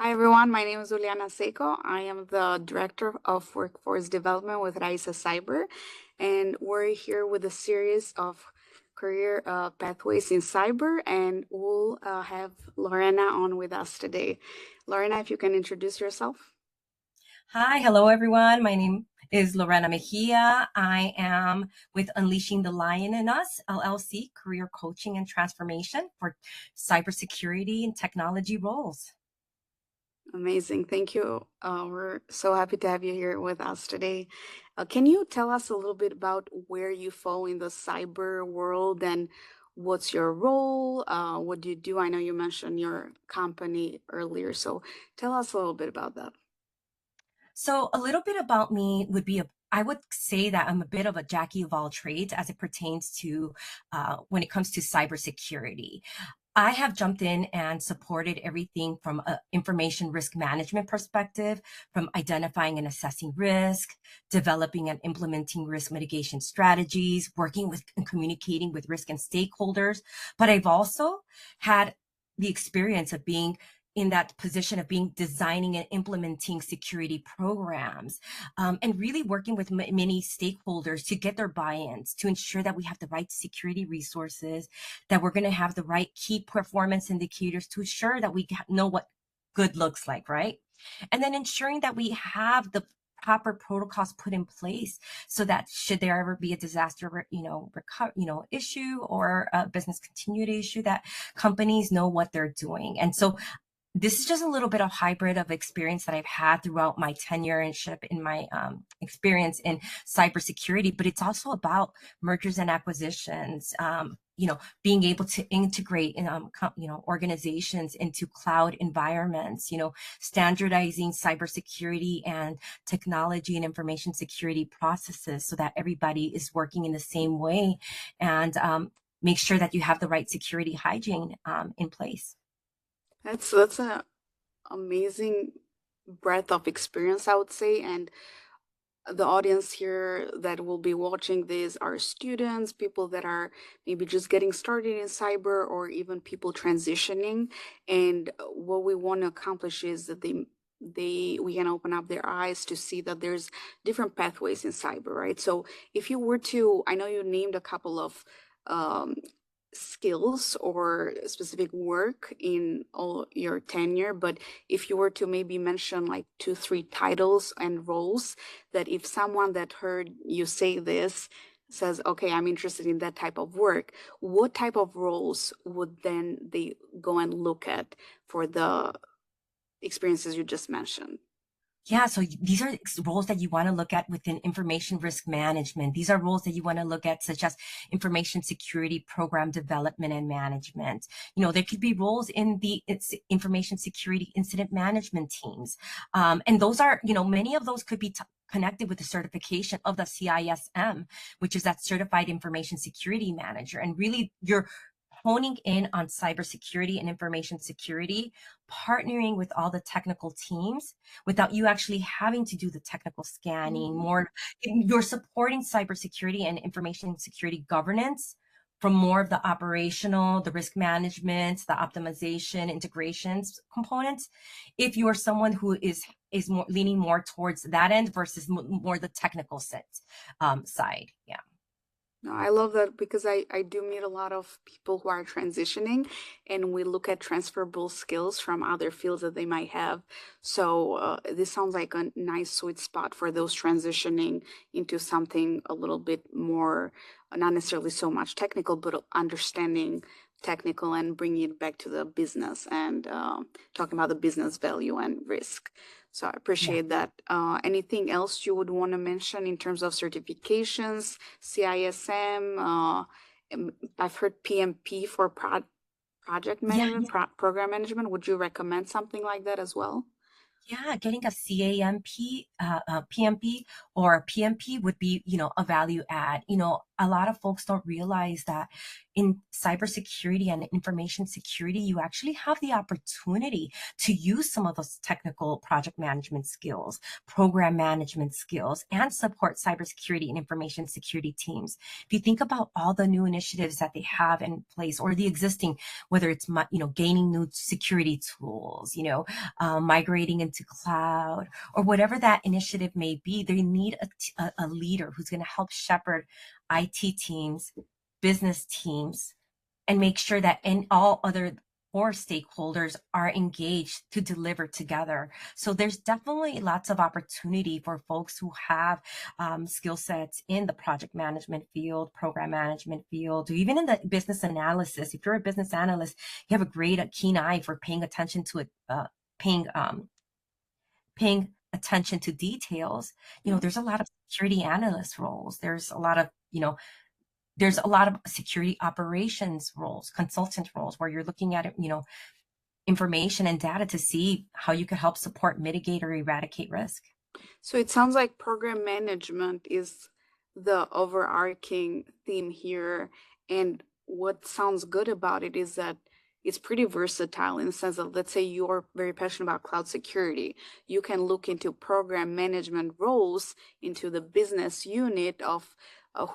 Hi everyone, my name is Juliana Seco. I am the Director of Workforce Development with Raices Cyber, and we're here with a series of career pathways in cyber, and we'll have Lorena on with us today. Lorena, if you can introduce yourself. Hi, hello everyone. My name is Lorena Mejía. I am with Unleashing the Lion in Us, LLC, career coaching and transformation for cybersecurity and technology roles. Amazing. Thank you. We're so happy to have you here with us today. Can you tell us a little bit about where you fall in the cyber world and what's your role? What do you do? I know you mentioned your company earlier, so tell us a little bit about that. So a little bit about me would be I would say that I'm a bit of a Jackie of all trades as it pertains to when it comes to cybersecurity. I have jumped in and supported everything from an information risk management perspective, from identifying and assessing risk, developing and implementing risk mitigation strategies, working with and communicating with risk and stakeholders. But I've also had the experience of being in that position of being designing and implementing security programs, and really working with many stakeholders to get their buy-ins to ensure that we have the right security resources, that we're going to have the right key performance indicators to ensure that we know what good looks like, right? And then ensuring that we have the proper protocols put in place so that should there ever be a disaster, issue or a business continuity issue, that companies know what they're doing. And so this is just a little bit of hybrid of experience that I've had throughout my tenureship in my experience in cybersecurity, but it's also about mergers and acquisitions, being able to integrate in, organizations into cloud environments, standardizing cybersecurity and technology and information security processes so that everybody is working in the same way, and make sure that you have the right security hygiene in place. That's an amazing breadth of experience, I would say, and the audience here that will be watching this are students, people that are maybe just getting started in cyber, or even people transitioning. And what we want to accomplish is that we can open up their eyes to see that there's different pathways in cyber, right? So if you were to, I know you named a couple of um, skills or specific work in all your tenure, but if you were to maybe mention like two, three titles and roles that if someone that heard you say this says, okay, I'm interested in that type of work, what type of roles would then they go and look at for the experiences you just mentioned? Yeah, so these are roles that you want to look at within information risk management. These are roles that you want to look at, such as information security program development and management. There could be roles in the information security incident management teams. And those are, many of those could be connected with the certification of the CISM, which is that Certified Information Security Manager. And really, you're honing in on cybersecurity and information security, partnering with all the technical teams without you actually having to do the technical scanning. More, you're supporting cybersecurity and information security governance from more of the operational, the risk management, the optimization, integrations components. If you are someone who is more leaning more towards that end versus more the technical side, yeah. No, I love that because I do meet a lot of people who are transitioning, and we look at transferable skills from other fields that they might have. So this sounds like a nice sweet spot for those transitioning into something a little bit more, not necessarily so much technical, but understanding technical and bringing it back to the business and talking about the business value and risk. So I Yeah. appreciate that. Anything else you would want to mention in terms of certifications, CISM? I've heard PMP for project Yeah, management, program management. Would you recommend something like that as well? Yeah, getting a CAMP, PMP or PMP would be, a value add. A lot of folks don't realize that in cybersecurity and information security, you actually have the opportunity to use some of those technical project management skills, program management skills, and support cybersecurity and information security teams. If you think about all the new initiatives that they have in place or the existing, whether it's, gaining new security tools, migrating into cloud, or whatever that initiative may be, they need a leader who's going to help shepherd IT teams, business teams, and make sure that all other core stakeholders are engaged to deliver together. So there's definitely lots of opportunity for folks who have skill sets in the project management field, program management field, or even in the business analysis. If you're a business analyst, you have a great, keen eye for paying attention to it, paying paying attention to details. There's a lot of security analyst roles. There's a lot of security operations roles, consultant roles, where you're looking at it, information and data to see how you could help support, mitigate, or eradicate risk. So it sounds like program management is the overarching theme here. And what sounds good about it is that it's pretty versatile in the sense of, let's say you're very passionate about cloud security. You can look into program management roles into the business unit of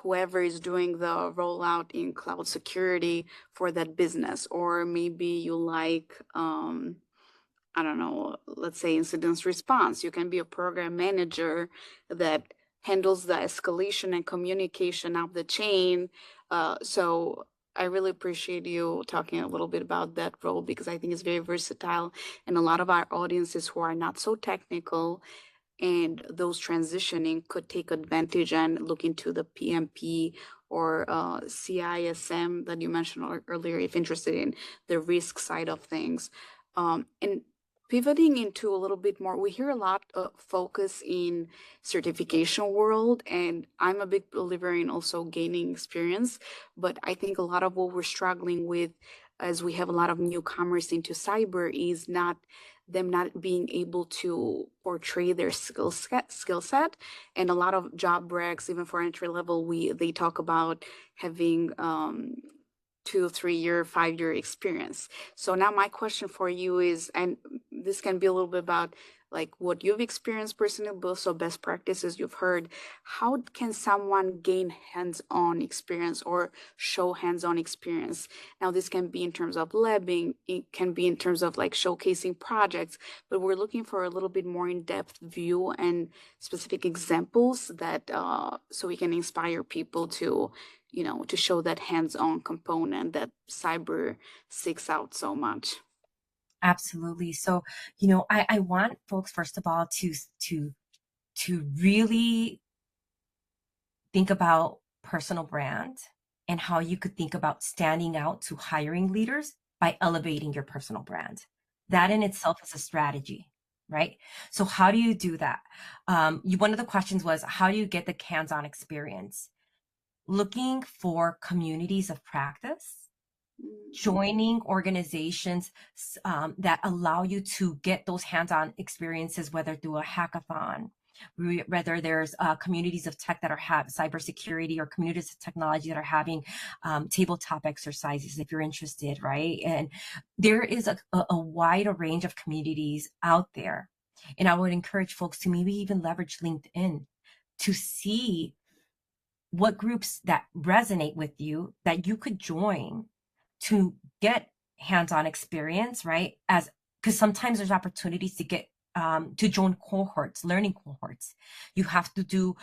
whoever is doing the rollout in cloud security for that business. Or maybe you like, I don't know, let's say incident response. You can be a program manager that handles the escalation and communication up the chain. So I really appreciate you talking a little bit about that role because I think it's very versatile. And a lot of our audiences who are not so technical and those transitioning could take advantage and look into the PMP or CISM that you mentioned earlier if interested in the risk side of things. And pivoting into a little bit more, we hear a lot of focus in certification world, and I'm a big believer in also gaining experience. But I think a lot of what we're struggling with as we have a lot of newcomers into cyber is not being able to portray their skill set. And a lot of job breaks, even for entry level, they talk about having 2 3 year 5 year experience. So now my question for you is, and this can be a little bit about like what you've experienced personally, but also best practices you've heard. How can someone gain hands-on experience or show hands-on experience? Now this can be in terms of labbing, it can be in terms of like showcasing projects, but we're looking for a little bit more in-depth view and specific examples that so we can inspire people to, to show that hands-on component that cyber seeks out so much. Absolutely. So, I want folks, first of all, to really think about personal brand and how you could think about standing out to hiring leaders by elevating your personal brand. That in itself is a strategy, right? So how do you do that? One of the questions was, how do you get the hands-on experience? Looking for communities of practice, joining organizations that allow you to get those hands-on experiences, whether through a hackathon, whether there's communities of tech that are have cybersecurity, or communities of technology that are having tabletop exercises if you're interested, right? And there is a wide range of communities out there. And I would encourage folks to maybe even leverage LinkedIn to see what groups that resonate with you that you could join to get hands-on experience, right? Because sometimes there's opportunities to get to join cohorts, learning cohorts. You have to do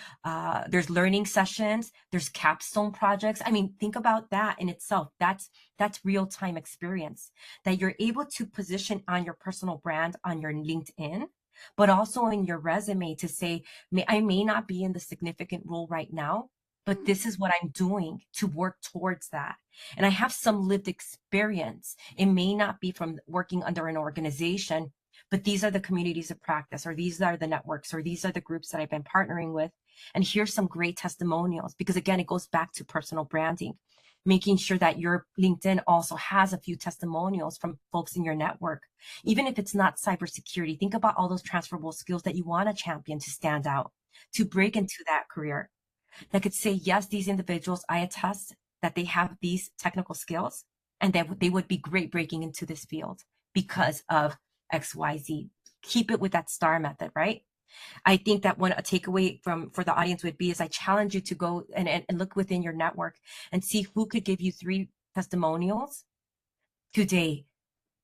there's learning sessions, there's capstone projects. I mean, think about that in itself. That's real-time experience that you're able to position on your personal brand on your LinkedIn, but also in your resume to say, I may not be in the significant role right now, but this is what I'm doing to work towards that. And I have some lived experience. It may not be from working under an organization, but these are the communities of practice, or these are the networks, or these are the groups that I've been partnering with. And here's some great testimonials, because again, it goes back to personal branding. making sure that your LinkedIn also has a few testimonials from folks in your network. Even if it's not cybersecurity, think about all those transferable skills that you want to champion to stand out, to break into that career. That could say, yes, these individuals, I attest that they have these technical skills and that they would be great breaking into this field because of XYZ. Keep it with that STAR method, right? I think that a takeaway for the audience would be is I challenge you to go and look within your network and see who could give you 3 testimonials today,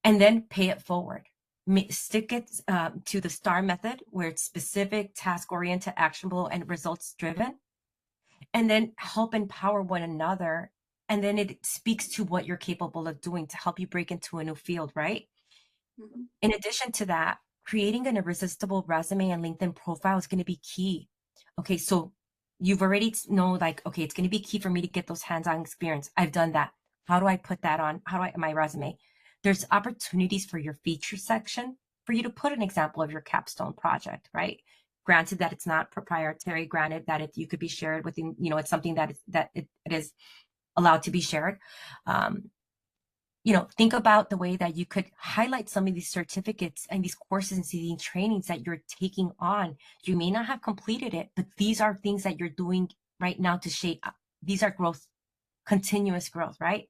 and then pay it forward. Stick it to the STAR method where it's specific, task oriented, actionable, and results driven, and then help empower one another. And then it speaks to what you're capable of doing to help you break into a new field, right? Mm-hmm. In addition to that, creating an irresistible resume and LinkedIn profile is going to be key. Okay, so you've already know like, okay, it's going to be key for me to get those hands-on experience. I've done that. How do I put that on? My resume? There's opportunities for your feature section for you to put an example of your capstone project, right? Granted that it's not proprietary, granted that you could be shared within, it's something that it is allowed to be shared. Think about the way that you could highlight some of these certificates and these courses and these trainings that you're taking on. You may not have completed it, but these are things that you're doing right now to shape. These are continuous growth, right?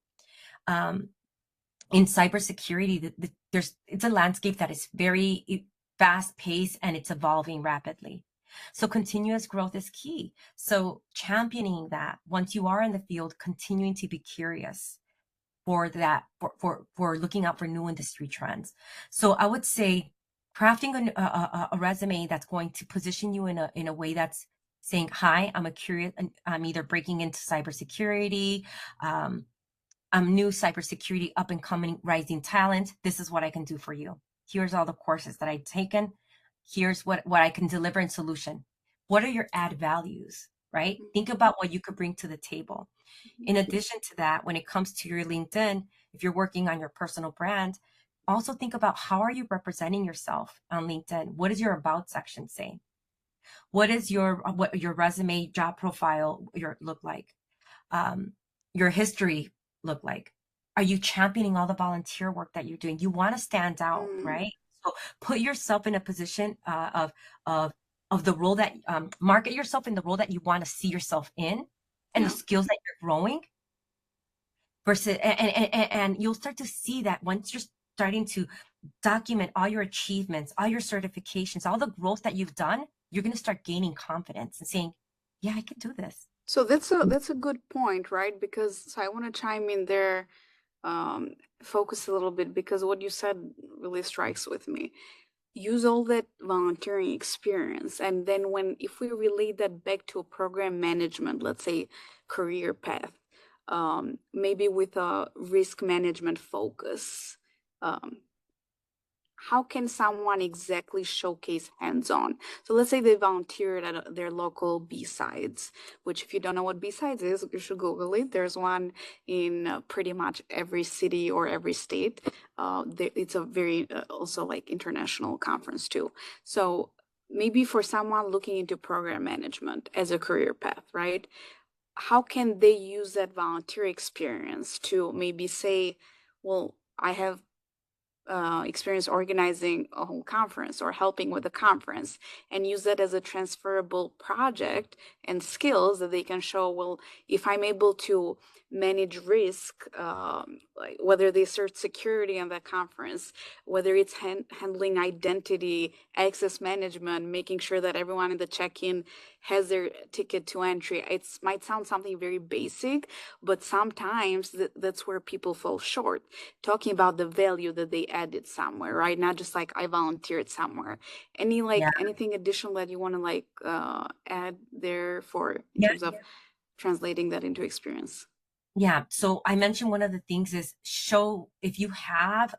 In cybersecurity, it's a landscape that is very fast paced and it's evolving rapidly. So continuous growth is key. So championing that once you are in the field, continuing to be curious for that, for looking out for new industry trends. So I would say crafting a resume that's going to position you in a way that's saying, hi, I'm either breaking into cybersecurity, I'm new cybersecurity up and coming rising talent. This is what I can do for you. Here's all the courses that I've taken. Here's what I can deliver in solution. What are your add values, right? Mm-hmm. Think about what you could bring to the table. Mm-hmm. In addition to that, when it comes to your LinkedIn, if you're working on your personal brand, also think about how are you representing yourself on LinkedIn? What does your about section say? What is your resume job profile look like? Your history look like? Are you championing all the volunteer work that you're doing? You want to stand out, Mm-hmm. right? So put yourself in a position of the role that market yourself in the role that you want to see yourself in, and the Yeah. skills that you're growing versus and you'll start to see that once you're starting to document all your achievements, all your certifications, all the growth that you've done, you're going to start gaining confidence and saying, yeah, I can do this. So that's a good point, right? Because so I want to chime in there, focus a little bit because what you said really strikes with me. Use all that volunteering experience, and then if we relate that back to a program management, let's say career path, maybe with a risk management focus. Um, how can someone exactly showcase hands-on? So let's say they volunteered at their local B-sides, which if you don't know what B-sides is, you should Google it. There's one in pretty much every city or every state. It's a very also like international conference too. So maybe for someone looking into program management as a career path, right? How can they use that volunteer experience to maybe say, well, I have experience organizing a whole conference or helping with a conference, and use that as a transferable project and skills that they can show, well, if I'm able to manage risk, like whether they search security on that conference, whether it's handling identity, access management, making sure that everyone in the check-in has their ticket to entry. It might sound something very basic, but sometimes that's where people fall short, talking about the value that they added somewhere, right? Not just like I volunteered somewhere. Yeah. Anything additional that you want to add there for in Yeah. terms of translating that into experience? Yeah. So I mentioned one of the things is show if you have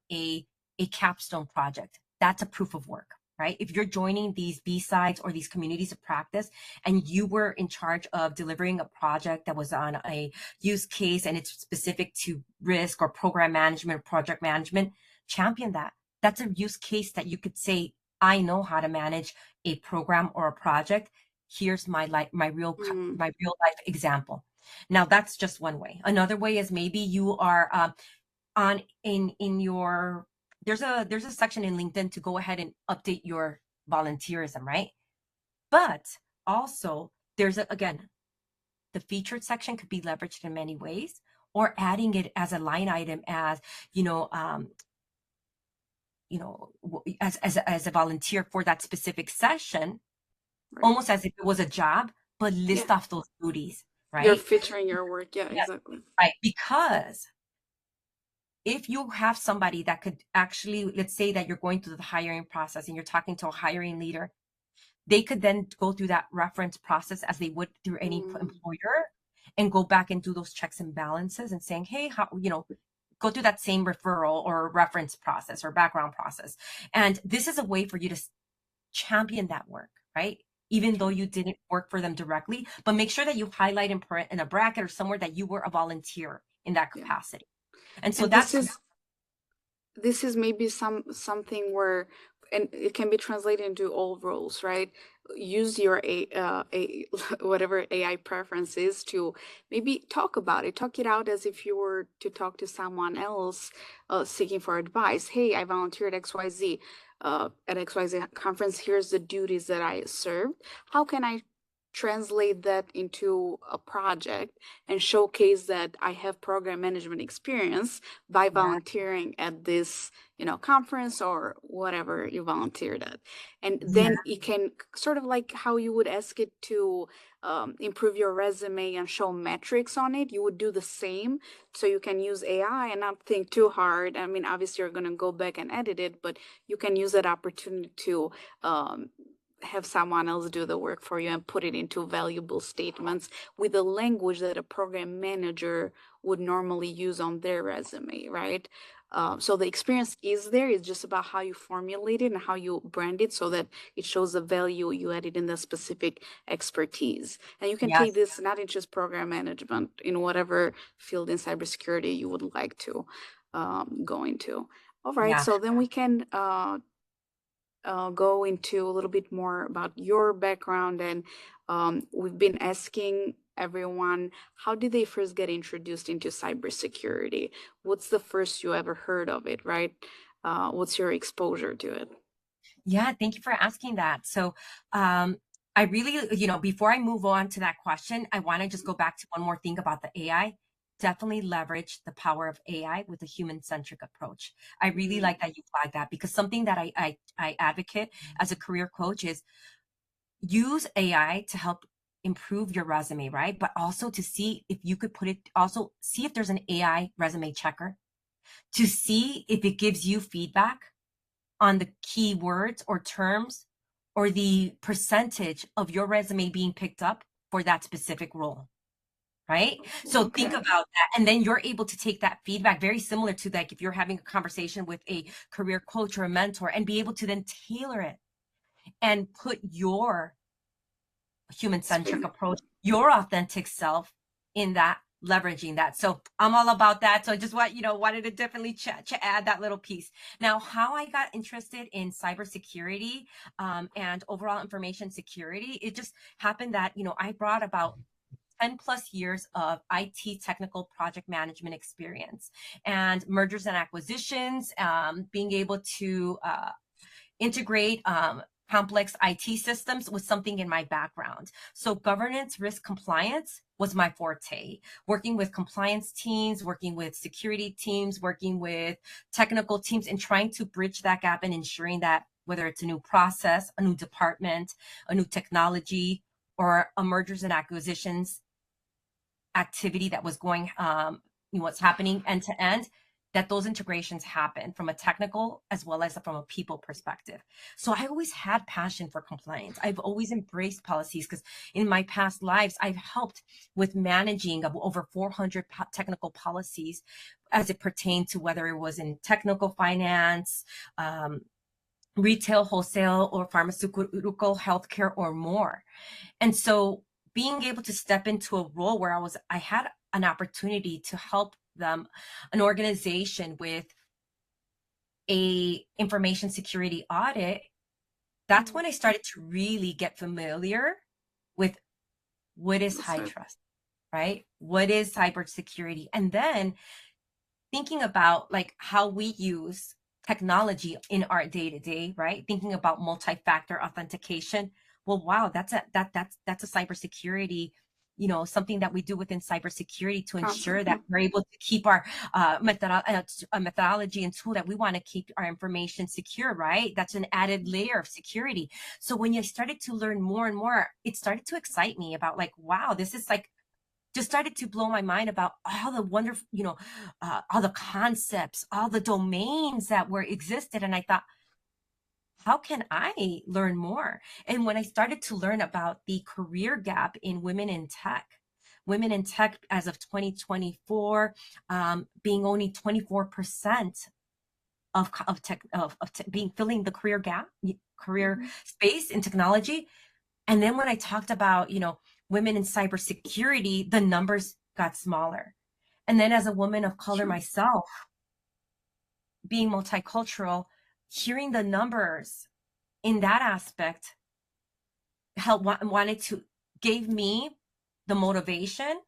a capstone project, that's a proof of work, right? If you're joining these B-sides or these communities of practice and you were in charge of delivering a project that was on a use case and it's specific to risk or program management or project management, champion that. That's a use case that you could say, I know how to manage a program or a project. Here's my real Mm, life example. Now that's just one way. Another way is maybe you are on in your there's a section in LinkedIn to go ahead and update your volunteerism, right? But also there's again, the featured section could be leveraged in many ways, or adding it as a line item as, you know, as a volunteer for that specific session, Right. almost as if it was a job, but Yeah. list off those duties, You're right? featuring your work. Yeah, Yeah, exactly. right. Because if you have somebody that could actually, let's say that you're going through the hiring process and you're talking to a hiring leader, they could then go through that reference process as they would through any Mm, employer, and go back and do those checks and balances and saying, hey, how, go through that same referral or reference process or background process. And this is a way for you to champion that work, right? Even though sure. you didn't work for them directly, but make sure that you highlight in a bracket or somewhere that you were a volunteer in that Yeah. capacity. And so And this is maybe something where, and it can be translated into all roles, right? Use your a whatever AI preference is to maybe talk about it, talk it out as if you were to talk to someone else, seeking for advice. Hey, I volunteered XYZ, at XYZ conference. Here's the duties that I served. How can I translate that into a project and showcase that I have program management experience by yeah, volunteering at this, conference or whatever you volunteered at. And yeah, then you can sort of like how you would ask it to improve your resume and show metrics on it, you would do the same. So you can use AI and not think too hard. I mean, obviously you're going to go back and edit it, but you can use that opportunity to have someone else do the work for you and put it into valuable statements with the language that a program manager would normally use on their resume, right? So the experience is there. It's just about how you formulate it and how you brand it so that it shows the value you added in the specific expertise. And you can take yes, this not in just program management, in whatever field in cybersecurity you would like to go into. All right, yeah. so then we can go into a little bit more about your background. And we've been asking everyone, how did they first get introduced into cybersecurity? What's the first you ever heard of it, right? What's your exposure to it? Yeah, thank you for asking that. So, I really, before I move on to that question, I want to just go back to one more thing about the AI. Definitely leverage the power of AI with a human-centric approach. I really Mm, like that you flag that, because something that I advocate as a career coach is use AI to help improve your resume, right? But also to see if you could also see if there's an AI resume checker to see if it gives you feedback on the keywords or terms or the percentage of your resume being picked up for that specific role, right? So think okay. about that. And then you're able to take that feedback, very similar to like if you're having a conversation with a career coach or a mentor, and be able to then tailor it and put your human centric Spin. approach, your authentic self in that, leveraging that. So I'm all about that. So I just wanted to definitely add that little piece. Now, how I got interested in cybersecurity and overall information security, it just happened that, I brought about 10 plus years of IT technical project management experience and mergers and acquisitions, being able to integrate complex IT systems was something in my background. So governance, risk, compliance was my forte. Working with compliance teams, working with security teams, working with technical teams, and trying to bridge that gap and ensuring that whether it's a new process, a new department, a new technology, or a mergers and acquisitions activity that was going, what's happening end to end, that those integrations happen from a technical as well as from a people perspective. So I always had passion for compliance. I've always embraced policies because in my past lives, I've helped with managing of over 400 technical policies as it pertained to whether it was in technical finance, retail, wholesale, or pharmaceutical, healthcare, or more. And so being able to step into a role where I had an opportunity to help them, an organization with a information security audit, that's Mm, when I started to really get familiar with what is that's high right. trust. right? What is cybersecurity? And then thinking about like how we use technology in our day to day, right? Thinking about multi-factor authentication. Well, wow, that's a cybersecurity, something that we do within cybersecurity to ensure Concept. Yeah. that we're able to keep our methodology and tool that we want to keep our information secure, right? That's an added layer of security. So when you started to learn more and more, it started to excite me about like, wow, this is like just started to blow my mind about all the wonderful, all the concepts, all the domains that were existed. And I thought, how can I learn more? And when I started to learn about the career gap in women in tech as of 2024, being only 24% of tech of being filling the career gap, career Mhm. space in technology. And then when I talked about, women in cybersecurity, the numbers got smaller. And then as a woman of color Sure. myself, being multicultural, hearing the numbers in that aspect wanted to gave me the motivation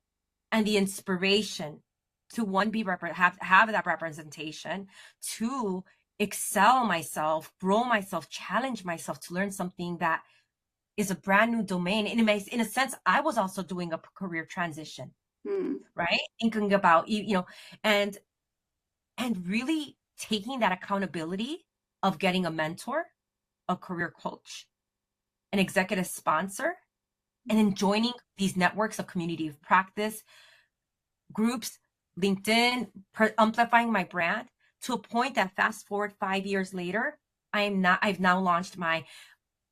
and the inspiration to one have that representation, to excel myself, grow myself, challenge myself to learn something that is a brand new domain. And in a sense, I was also doing a career transition, Mm. right? Thinking about and really taking that accountability of getting a mentor, a career coach, an executive sponsor, and then joining these networks of community of practice groups, LinkedIn, amplifying my brand to a point that fast forward 5 years later, I've now launched my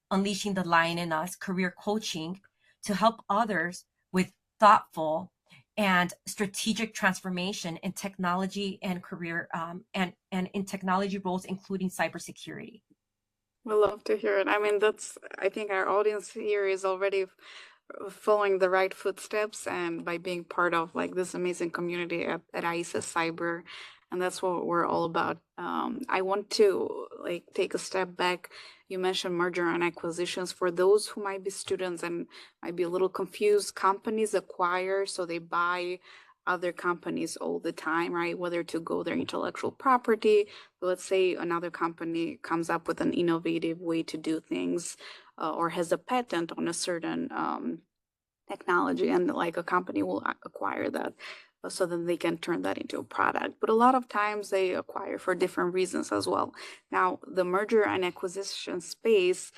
Unleashing the Lion in Us career coaching to help others with thoughtful and strategic transformation in technology and career and in technology roles, including cybersecurity. We love to hear it. I mean, I think our audience here is already following the right footsteps and by being part of like this amazing community at Raices Cyber. And that's what we're all about. I want to like take a step back. You mentioned merger and acquisitions. For those who might be students and might be a little confused, companies acquire, so they buy other companies all the time, right? Whether to go their intellectual property. Let's say another company comes up with an innovative way to do things, or has a patent on a certain technology, and like a company will acquire that, so then they can turn that into a product. But a lot of times they acquire for different reasons as well. Now, the merger and acquisition space,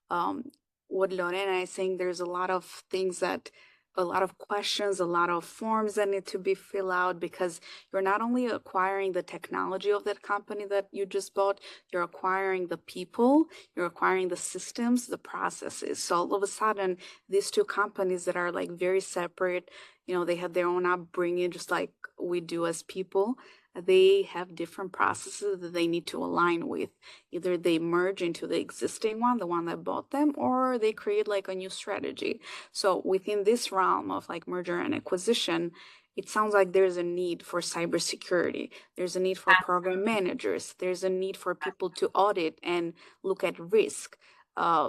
um, what Lorena is saying, there's a lot of things that, a lot of questions, a lot of forms that need to be filled out, because you're not only acquiring the technology of that company that you just bought, you're acquiring the people, you're acquiring the systems, the processes. So all of a sudden, these two companies that are like very separate, they have their own upbringing, just like we do as people. They have different processes that they need to align with. Either they merge into the existing one, the one that bought them, or they create like a new strategy. So within this realm of like merger and acquisition, it sounds like there's a need for cybersecurity. There's a need for program managers. There's a need for people to audit and look at risk.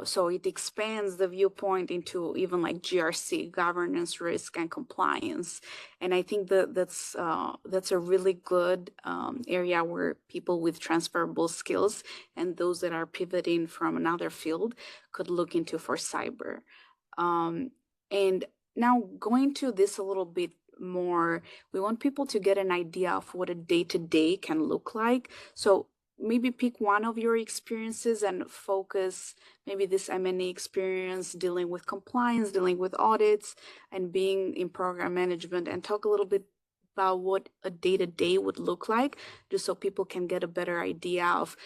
So it expands the viewpoint into even like GRC, governance, risk, and compliance. And I think that's a really good area where people with transferable skills and those that are pivoting from another field could look into for cyber. Um, and now going to this a little bit more, we want people to get an idea of what a day to day can look like. So maybe pick one of your experiences and focus maybe this M&A experience dealing with compliance, dealing with audits, and being in program management, and talk a little bit about what a day to day would look like, just so people can get a better idea of,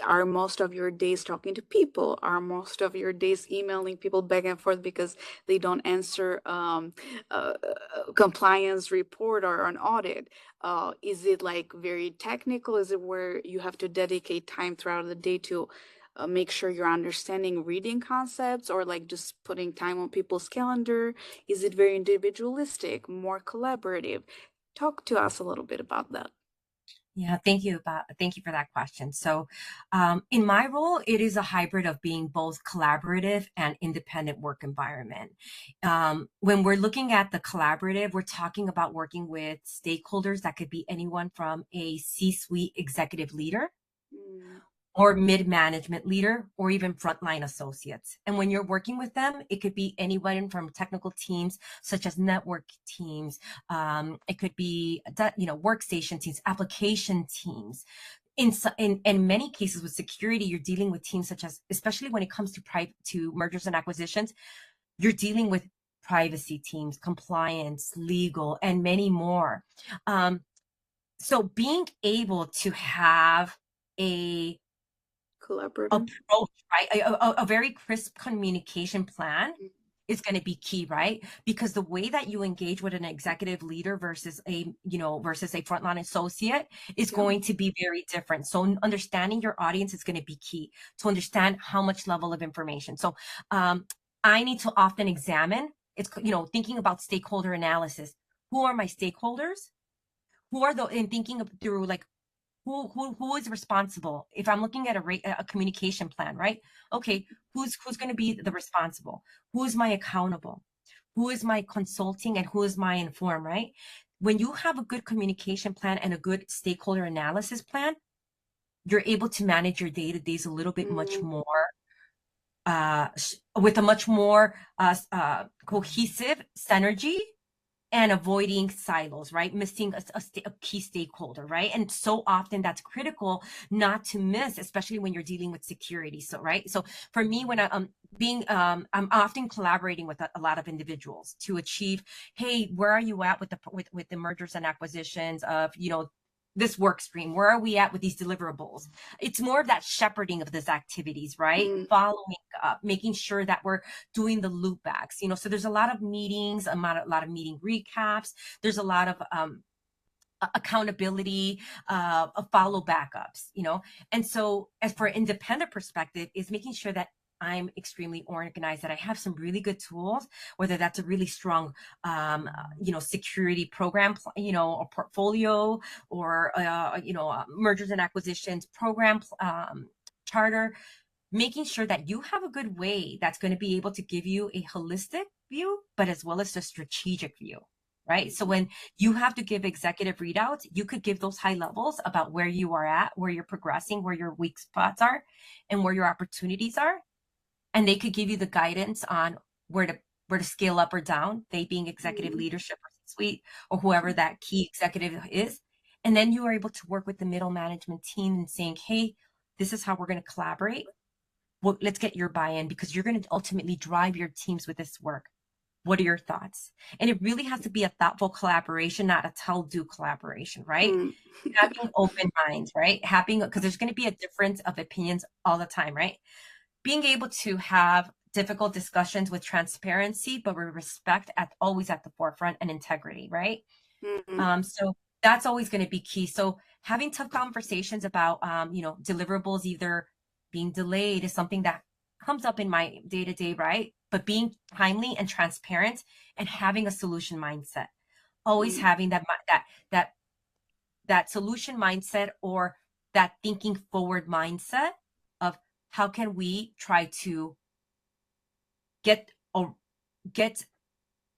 are most of your days talking to people? Are most of your days emailing people back and forth because they don't answer compliance report or an audit? Is it like very technical? Is it where you have to dedicate time throughout the day to make sure you're understanding reading concepts, or like just putting time on people's calendar? Is it very individualistic, more collaborative? Talk to us a little bit about that. Yeah, thank you for that question. So, in my role, it is a hybrid of being both collaborative and independent work environment. When we're looking at the collaborative, we're talking about working with stakeholders that could be anyone from a C-suite executive leader Mm, or mid-management leader or even frontline associates. And when you're working with them, it could be anyone from technical teams such as network teams. It could be workstation teams, application teams. In many cases with security, you're dealing with teams such as, especially when it comes to mergers and acquisitions, you're dealing with privacy teams, compliance, legal, and many more. Um, so being able to have a collaborative. approach, right? A very crisp communication plan Mm, is going to be key, right? Because the way that you engage with an executive leader versus a frontline associate is yeah. going to be very different. So understanding your audience is going to be key to understand how much level of information. So I need to often examine, thinking about stakeholder analysis. Who are my stakeholders? Who are the, in thinking of through like who is responsible if I'm looking at a communication plan, right? Okay, who's going to be the responsible? Who is my accountable? Who is my consulting and who is my inform, right? When you have a good communication plan and a good stakeholder analysis plan, you're able to manage your day-to-days a little bit much Mm, more with a much more cohesive synergy and avoiding silos, right? Missing a key stakeholder, right? And so often that's critical not to miss, especially when you're dealing with security. So, right. So for me, when I'm often collaborating with a lot of individuals to achieve, hey, where are you at with the mergers and acquisitions of, this work stream? Where are we at with these deliverables? It's more of that shepherding of these activities, right? mm, Following up, making sure that we're doing the loop backs, so there's a lot of meetings, lot of meeting recaps. There's a lot of accountability, follow backups, and so as for independent perspective is making sure that I'm extremely organized, that I have some really good tools, whether that's a really strong, security program, or portfolio, or, mergers and acquisitions program, charter, making sure that you have a good way that's going to be able to give you a holistic view, but as well as a strategic view, right? So when you have to give executive readouts, you could give those high levels about where you are at, where you're progressing, where your weak spots are, and where your opportunities are. And they could give you the guidance on where to scale up or down, they being executive mm, leadership or suite or whoever that key executive is. And then you are able to work with the middle management team and saying, hey, this is how we're going to collaborate. Well, let's get your buy-in because you're going to ultimately drive your teams with this work. What are your thoughts? And it really has to be a thoughtful collaboration, not a tell-do collaboration, right? mm, Having open minds, right? Having, because there's going to be a difference of opinions all the time, right? Being able to have difficult discussions with transparency, but with respect always at the forefront and integrity, right? mm, So that's always going to be key. So having tough conversations about, deliverables either being delayed is something that comes up in my day to day, right? But being timely and transparent and having a solution mindset, always mm, having that that solution mindset or that thinking forward mindset of how can we try to get or get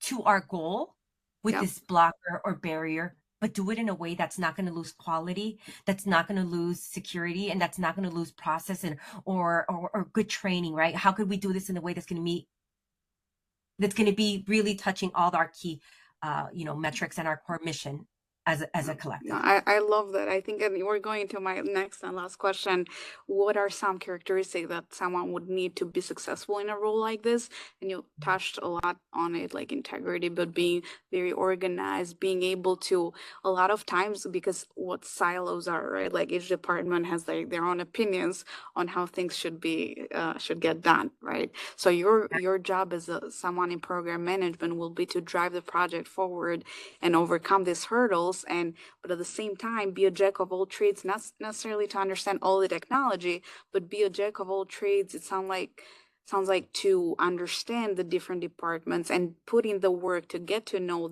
to our goal with yeah. this blocker or barrier, but do it in a way that's not going to lose quality, that's not going to lose security, and that's not going to lose process and or good training, right? How could we do this in a way that's going to be really touching all of our key, metrics and our core mission as a No, collective? I love that. I think we're going to my next and last question. What are some characteristics that someone would need to be successful in a role like this? And you touched a lot on it, like integrity, but being very organized, being able to, a lot of times, because what silos are, right? Like each department has like their own opinions on how things should get done, right? So your job as someone in program management will be to drive the project forward and overcome these hurdles, and but at the same time be a jack of all trades, not necessarily to understand all the technology, but be a jack of all trades. It sounds like to understand the different departments and put in the work to get to know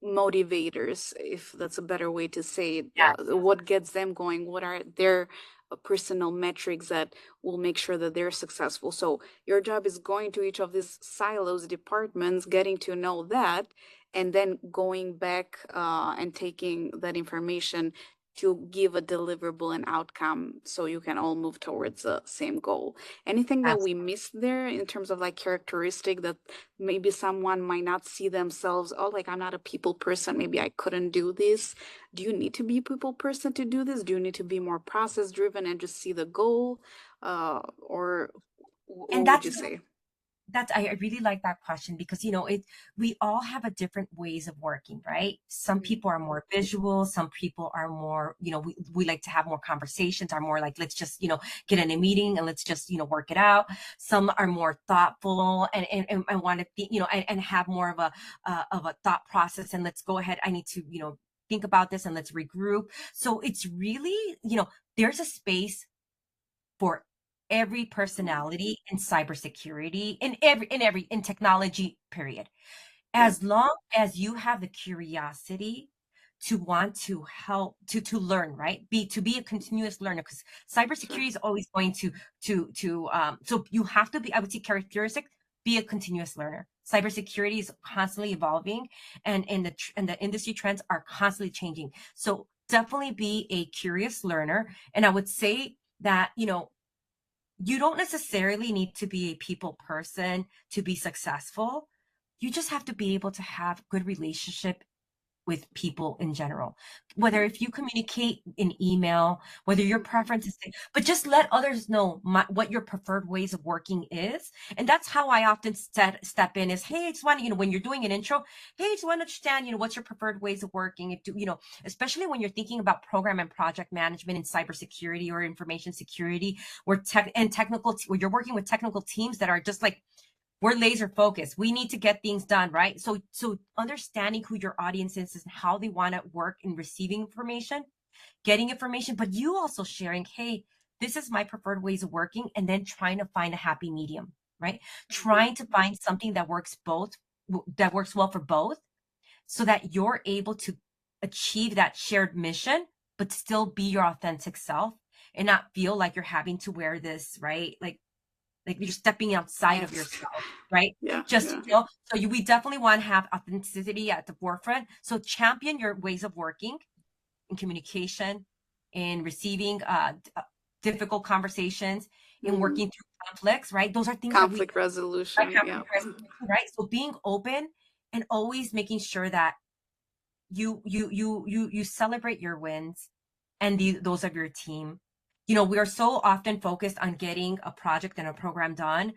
motivators, if that's a better way to say it. Yeah. What gets them going? What are their personal metrics that will make sure that they're successful? So your job is going to each of these silos, departments, getting to know that, and then going back and taking that information to give a deliverable and outcome so you can all move towards the same goal. Anything that we missed there in terms of like characteristic that maybe someone might not see themselves, oh, like I'm not a people person, maybe I couldn't do this. Do you need to be a people person to do this? Do you need to be more process driven and just see the goal? Or And what would you say? I really like that question because we all have a different ways of working, right? Some Mhm. people are more visual, some people are more, we like to have more conversations, are more like let's just get in a meeting and let's just work it out. Some are more thoughtful and want to be and have more of a thought process, and let's go ahead, I need to think about this and let's regroup. So it's really there's a space for every personality in cybersecurity, in technology, period. Yeah. As long as you have the curiosity to want to help to learn, right? To be a continuous learner, because Sure. cybersecurity is always going so you have to be, I would say, characteristic, be a continuous learner. Cybersecurity is constantly evolving, and the industry trends are constantly changing. So definitely be a curious learner. And I would say that, you don't necessarily need to be a people person to be successful. You just have to be able to have good relationship with people in general. Whether Yeah. if you communicate in email, whether your Mhm. preference is, but just let others know what your preferred ways of working is. And that's how I often step in is, hey, I just want to, when you're doing an intro, hey, I just want to understand, what's your preferred ways of working. Especially when you're thinking about program and project management in cybersecurity or information security, where where you're working with technical teams that are just like, we're laser focused. We need to get things done, right? So understanding who your audience is and how they want to work in receiving information, getting information, but you also sharing, hey, this is my preferred ways of working, and then trying to find a happy medium, right? Mhm. Trying to find something that works that works well for both, so that you're able to achieve that shared mission, but still be your authentic self and not feel like you're having to wear this, right? Like you're stepping outside of Mask. yourself, right? Yeah. Just, Yeah. we definitely want to have authenticity at the forefront. So champion your ways of working in communication, in receiving difficult conversations, in Mhm. working through conflicts, right? Those are things that we Conflict resolution. have Yeah. right? So being open and always making sure that you celebrate your wins and those of your team. We are so often focused on getting a project and a program done.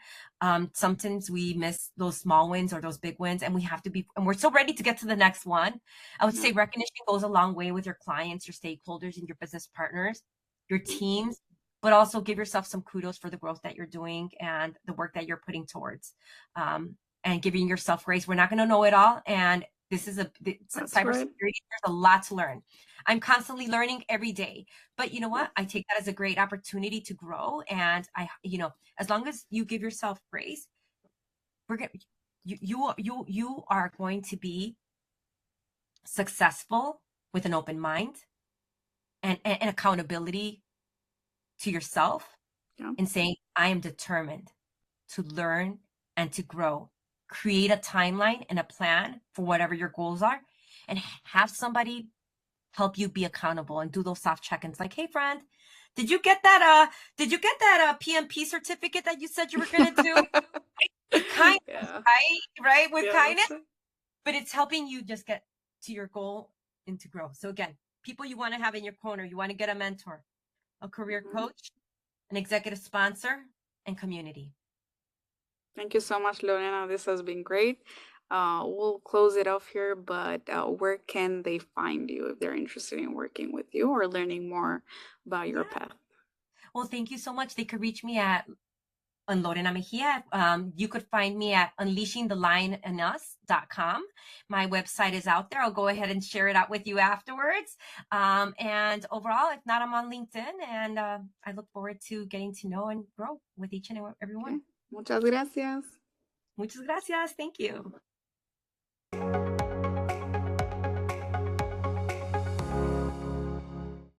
Sometimes we miss those small wins or those big wins, and we're so ready to get to the next one. I would Yeah. say recognition goes a long way with your clients, your stakeholders, and your business partners, your Yeah. teams, but also give yourself some kudos for the growth that you're doing and the work that you're putting towards. And giving yourself grace. We're not going to know it all, and That's cybersecurity. right. There's a lot to learn. I'm constantly learning every day, but you know Yeah. what? I take that as a great opportunity to grow. And as long as you give yourself grace, we're going you are going to be successful with an open mind and accountability to yourself, Yeah. and saying, I am determined to learn and to grow. Create a timeline and a plan for whatever your goals are, and have somebody help you be accountable and do those soft check-ins like, hey friend, did you get that PMP certificate that you said you were going to do? With kindness, Yeah. right, with Yeah. kindness, That's right. but it's helping you just get to your goal and to grow. So again, people you want to have in your corner, you want to get a mentor, a career Mhm. coach, an executive sponsor, and community. Thank you so much, Lorena. This has been great. We'll close it off here, but where can they find you if they're interested in working with you or learning more about your Yeah. path? Well, thank you so much. They could reach me at on Lorena Mejía. You could find me at unleashingthelioninus.com. My website is out there. I'll go ahead and share it out with you afterwards. And overall, if not, I'm on LinkedIn, and I look forward to getting to know and grow with each and every Okay. one. Muchas gracias. Muchas gracias. Thank you.